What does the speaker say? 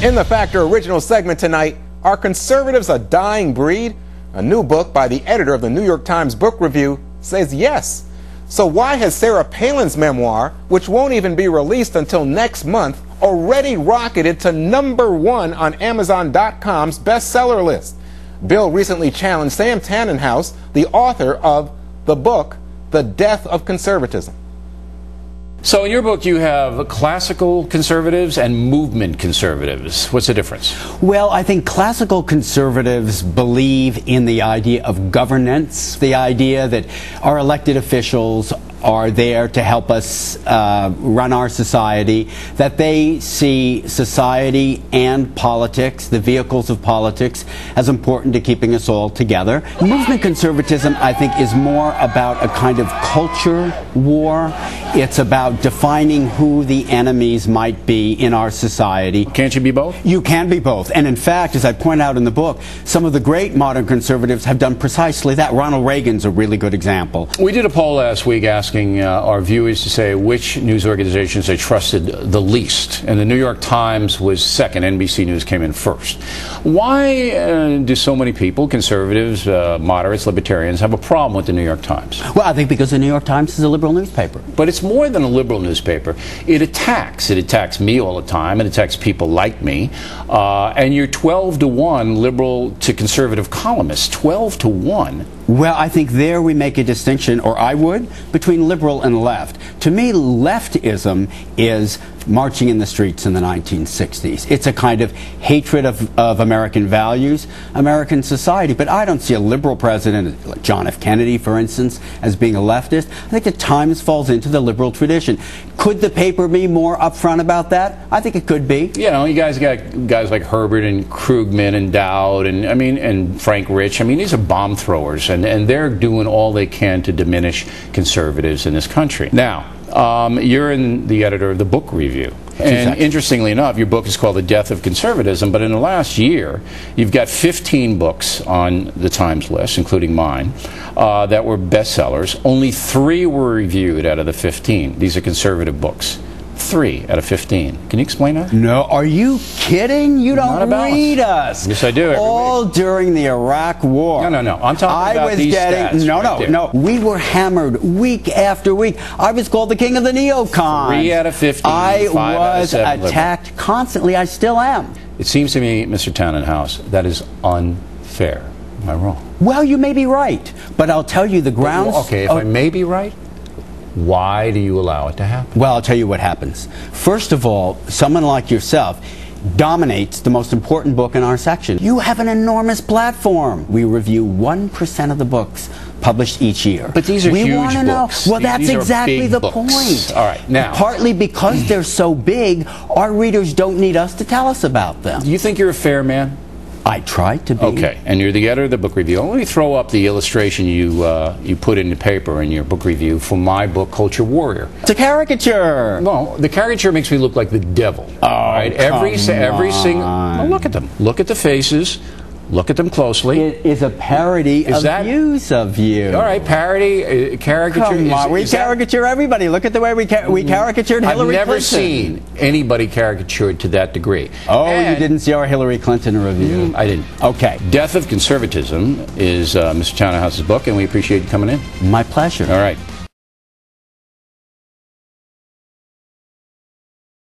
In the Factor original segment tonight, are conservatives a dying breed? A new book by the editor of the New York Times Book Review says yes. So why has Sarah Palin's memoir, which won't even be released until next month, already rocketed to #1 on Amazon.com's bestseller list? Bill recently challenged Sam Tannenhaus, the author of the book, The Death of Conservatism. So in your book you have classical conservatives and movement conservatives. What's the difference? Well, I think classical conservatives believe in the idea of governance, the idea that our elected officials are there to help us run our society, that they see society and politics, the vehicles of politics, as important to keeping us all together. Movement conservatism, I think, is more about a kind of culture war. It's about defining who the enemies might be in our society. Can't you be both? You can be both. And in fact, as I point out in the book, some of the great modern conservatives have done precisely that. Ronald Reagan's a really good example. We did a poll last week asking our viewers to say which news organizations they trusted the least, and the New York Times was second. NBC News came in first. Why do so many people, conservatives, moderates, libertarians, have a problem with the New York Times? Well, I think because the New York Times is a liberal newspaper. But it's more than a liberal newspaper. It attacks me all the time. It attacks people like me. And you're 12-to-1 liberal to conservative columnists. 12-to-1. Well, I think there we make a distinction, or I would, between liberal and left. To me, leftism is marching in the streets in the 1960s. It's a kind of hatred of American values, American society. But I don't see a liberal president, like John F. Kennedy, for instance, as being a leftist. I think the Times falls into the liberal tradition. Could the paper be more upfront about that? I think it could be. You know, you guys got guys like Herbert and Krugman and Dowd and Frank Rich. I mean, these are bomb throwers, and they're doing all they can to diminish conservatives in this country. Now, you're the editor of the book review. And interestingly enough, your book is called The Death of Conservatism, but in the last year, you've got 15 books on the Times list, including mine, that were bestsellers. Only 3 were reviewed out of the 15. These are conservative books. 3 out of 15. Can you explain that? No, are you kidding? You don't read us. Yes, I do. All during the Iraq War. No. I'm talking about these stats. No. We were hammered week after week. I was called the king of the neocons. 3 out of 15. I 5 out of 7 attacked constantly. I still am. It seems to me, Mr. Tannenhaus, that is unfair. Am I wrong? Well, you may be right, but I'll tell you the grounds. Okay, if I may be right, why do you allow it to happen? Well, I'll tell you what happens. First of all, someone like yourself dominates the most important book in our section. You have an enormous platform. We review 1% of the books published each year. But these are huge books. Well, that's exactly the point. All right, now. Partly because they're so big, our readers don't need us to tell us about them. Do you think you're a fair man? I try to be. Okay, and you're the editor of the book review. Let me throw up the illustration you put in the paper in your book review for my book, Culture Warrior. It's a caricature. No, the caricature makes me look like the devil. Oh, right? Every single. Well, look at them. Look at the faces. Look at them closely. It is a parody of views of you. All right, parody, caricature. Come on, we caricature everybody. Look at the way we caricatured Hillary Clinton. I've never seen anybody caricatured to that degree. Oh, and you didn't see our Hillary Clinton review? I didn't. Okay. Death of Conservatism is Mr. Tannenhaus's book, and we appreciate you coming in. My pleasure. All right.